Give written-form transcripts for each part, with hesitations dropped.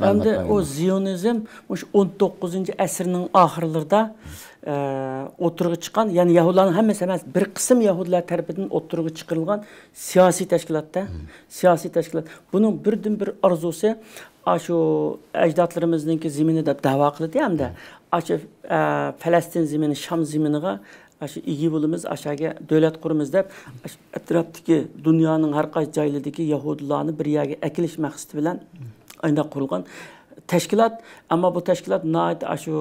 Endi o Zionizm 19 asrning oxirlarida o'tirg'i chiqqan, ya'ni Yahudilarning hammasi emas, bir qism Yahudilar tomonidan o'tirg'i chiqarilgan siyosiy tashkilotda, siyosiy tashkilot. Buning birdan bir orzusi shu ajdodlarimizningki zemini deb da'vo qildi hamda shu Falastin zemini, Sham zeminiga shu ega bo'lamiz, aşaga davlat quramiz deb atrofdagi dunyoning har qaysi joylaridagi Yahudilarni bir yerga akilish maqsadi bilan ayna qurilgan tashkilot. Ammo bu tashkilot shu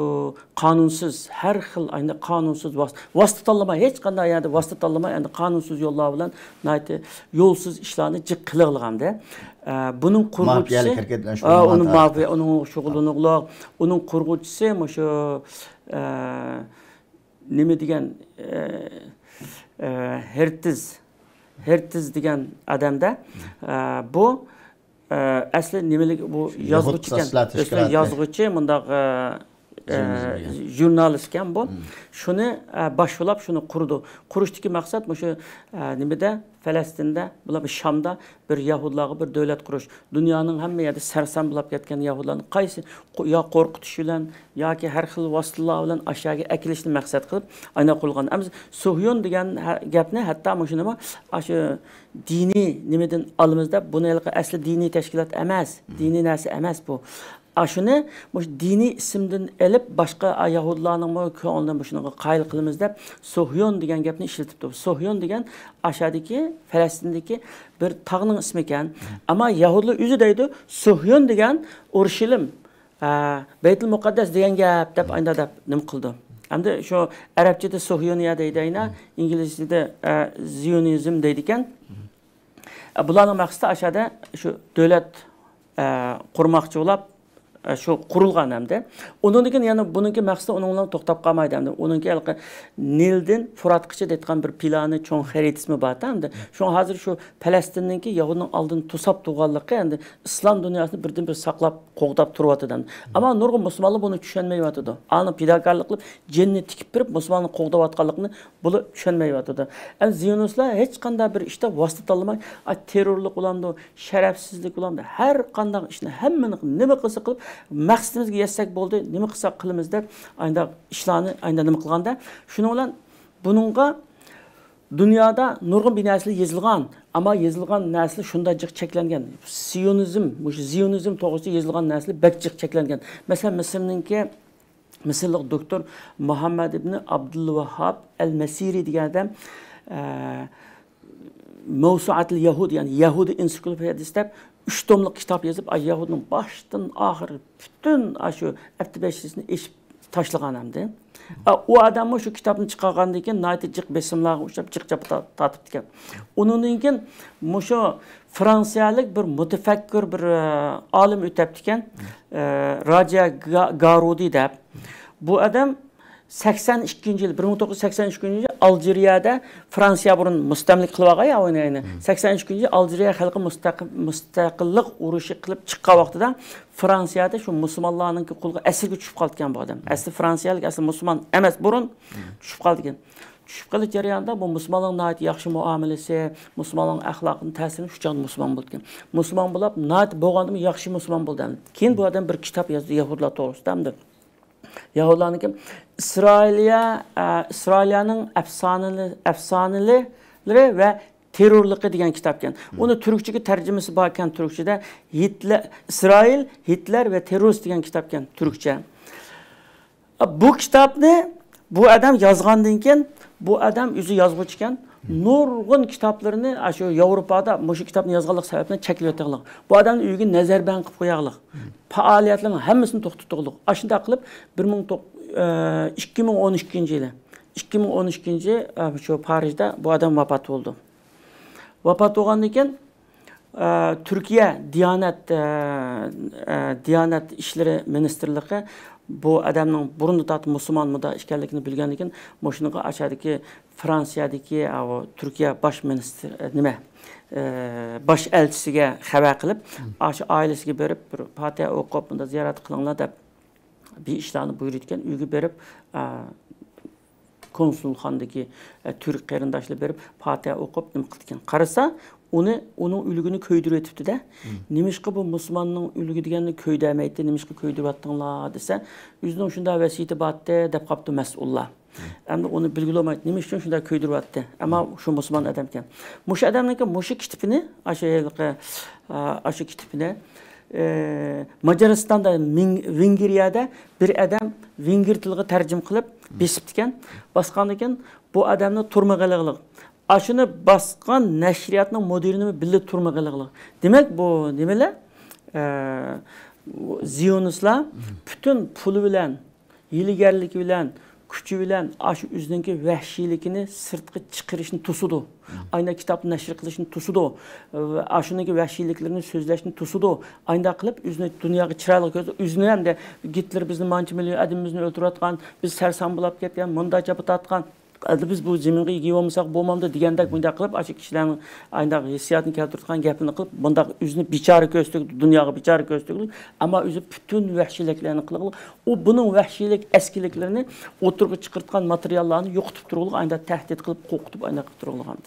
qonunsiz, har xil ayna qonunsiz vosita tanlamay, hech qanday yerda vosita tanlamay, endi qonunsiz yo'llar bilan yo'lsiz ishlarni jiq qilganliganda buning qurg'uvchisi uning mafiya, uning shug'ullanug'liq, uning qurg'uvchisi shu nima degan Hertiz degan odamda bu asli nimalik bu yozuvchi mundaq jurnalist ekan bu. Shuni boshqalab shuni qurdi. Qurishdagi maqsad shu nimada Falastinda, bular Shamda bir Yahudilarga bir davlat qurish. Dunyoning hamma yerida sarson bo'lib ketgan Yahudilarni qaysi yo qo'rqitish bilan yoki har xil vositalar bilan aşağıya akilishni maqsad qilib ayna qo'yilgan. Ammo Sohyon degan gapni hatto shu nima shu diniy nimadan olimizda buni asli diniy tashkilot emas, diniy narsa emas bu. Şunu dini isimden elip başka Yahudilarning ko'nglidan shunga qayil qilamiz deb Sohyon degan gapni ishlatibdi. Sohyon degan aşağıdaki Falastindagi bir tog'ning ismi ekan. Ammo Yahudilar o'zi deydi Sohyon degan Urushilim, Baytul Muqaddas degan gap deb ayda deb nim qildi. Hamda shu arabchada Sohyoniya deydi ayna, inglizchada Zionizm deydi ekan. Bularning maqsadi aşağıda shu davlat qurmoqchi bo'lib şu kurulgan hamda. Onunkin yani bununki maqsadi onun bilan to'xtab qolmaydi hamda. Onunki Nildan Furatgacha deyotgan bir planı cho'ng xaritasimi bor hamda. Şu hozir şu Falastinninki Yahudining oldini to'sab turganligi endi islom dunyosini birdan bir saqlab qo'g'dab turyapti. Ammo nurg'un musulmonlar buni tushunmayotdi. Ani pidokorlik qilib jinni tikib birib musulmonni qo'g'dayotganligini bular tushunmayotdi. Endi zionistlar hech qanday bir ishda vosita tanlamay, terrorlik ulamdi, sharafsizlik ulamdi, har qanday ishni hammani nima qilsa qilib maqsadimizga yetsak bo'ldi, nima qilsak qilamiz deb ayda ishlarni ayda nima qilganda shuni bilan buningga dunyoda nurg'un bir narsalar yozilgan, ammo yozilgan narsalar shunda jiq cheklangan. Zionizm to'g'risida yozilgan narsalar bak jiq cheklangan. Masalan, Misrlik doktor Muhammad ibn Abdulvahhab al-Masiri degan odam Mavsuatul Yahud, yani Yahudi ensiklopediyasi deb 3 tomlik kitap yazıp Yahudining başdan ahir bütün şu aktivistini eşip taşlagan hamdi. O adam şu kitabını çıkargandan keyin nayt jiq besimlarga uçrab jiq tatib ekan. Onundan şu Fransiyalik bir mutafakkir bir olim o'tibdi ekan, Raja Garudi deb. Bu adam 82 yıl 1982 yıl Aljeriyada Fransiya burun mustamlik qilib olgan ya o'ynayni. 82 yıl Aljeriya xalqi mustaqillik urushi qilib chiqqan vaqtida Fransiyada shu musulmonlarning qo'liga asirga tushib qolgan bu odam. Asli fransiyalik, asli musulmon emas, burun tushib qoldi ekan. Tushib qolish jarayonida bu musulmonlarning yaxshi muomalasi, musulmonlarning axloqining ta'siri shu chog'da musulmon bo'lgan. Musulmon bo'lib, bo'lganda yaxshi musulmon bo'ldi. Keyin bu odam bir kitob yozdi Yahudilar to'g'risida hamda. Yahudilarniki İsrailiyaning afsonalari va terrorligi degan kitob ekan. Uni turkchaga tarjimasi bor ekan, turkchada İsrail, Hitler ve terörist degan kitob ekan turkcha. Bu kitobni bu adam yozgandan keyin bu adam o'zi yozuvchi ekan. Nurg'un kitoblarini shu Yevropada shu kitobni yozganlik sababini cheklayotganlik. Bu odamning uyiga nazarban qilib qo'yganlik. Faoliyatlarning hammasini to'xtatganlik. Shunday qilib 2012-yili 2012 shu Parijda bu odam vafot bo'ldi. Vafot bo'lgandan keyin Türkiye Diyanet İşleri Ministerligi bu adamning burunni tatib musulmon muda ekanligini bilgandan keyin shunga aşağıdaki Fransiyadagi Türkiye baş ministri baş elchisiga xabar qilib, shu oilasiga berib bir Fatiha o'qib, bunda ziyorat qilinglar deb bir ishlarni buyurgan, uyga berib konsulxonadagi Türk qarindoshlar berib Fatiha o'qib nima qilgan. Qarasa, onun ülgünü köydürüp etipti de. Nimişki bu Müslümanның ülgü deganni köydemeydi, nimişki köydürüp attыңlar dese, yüzünün şunda vesiyeti battı, dep kaptı Mes'ullah. Hem de onu bilgili olmaydı. Nimiş için şunda köydürüp attı. Ama şu Müslüman adamken. Muş adamnınki muşu kitipini, aşı kitipini, Macaristan'da, Vingiriyada bir adam Vingir tiliga tercüm kılıp besiptiken, baskandiken bu adamni turmag'alig'lik. Aşını baskan neşriyatının modelini bildi turmag'alig'lik. Demek bu nimeler? Ziyonistlar bütün pulu bilen, yiligerligi bilen, küçü bilen aşı üzerindeki vahşilikini sırtqı çıkarışını tusudu. Ayna kitap neşr qilishini tusudu. Aşındaki vahşiliklerini sözleşini tusudu. Ayna qilib üzüne dunyoga chiroyli ko'z, üzüne ham de Hitler bizni manchi million adamimizni o'ltirib atgan, biz sarson bo'lib ketgan, munda chapit atgan. Biz bu zeminga ega bo'lmasak bo'lmamdi degandek bunda qilib aşı kishilarning ayna hissiyatini keltirgan gapini qilib bunda üzünü bichara ko'rsatdik, dunyoga bichara ko'rsatdik, ammo o'zi bütün vahşiliklarni qilib, o bunun vahşilik eskiliklerini o'tirg'i chiqartgan materiallarni yo'qotib turib, ayna tahdid qilib, qo'rqitib ayna qilib turgan.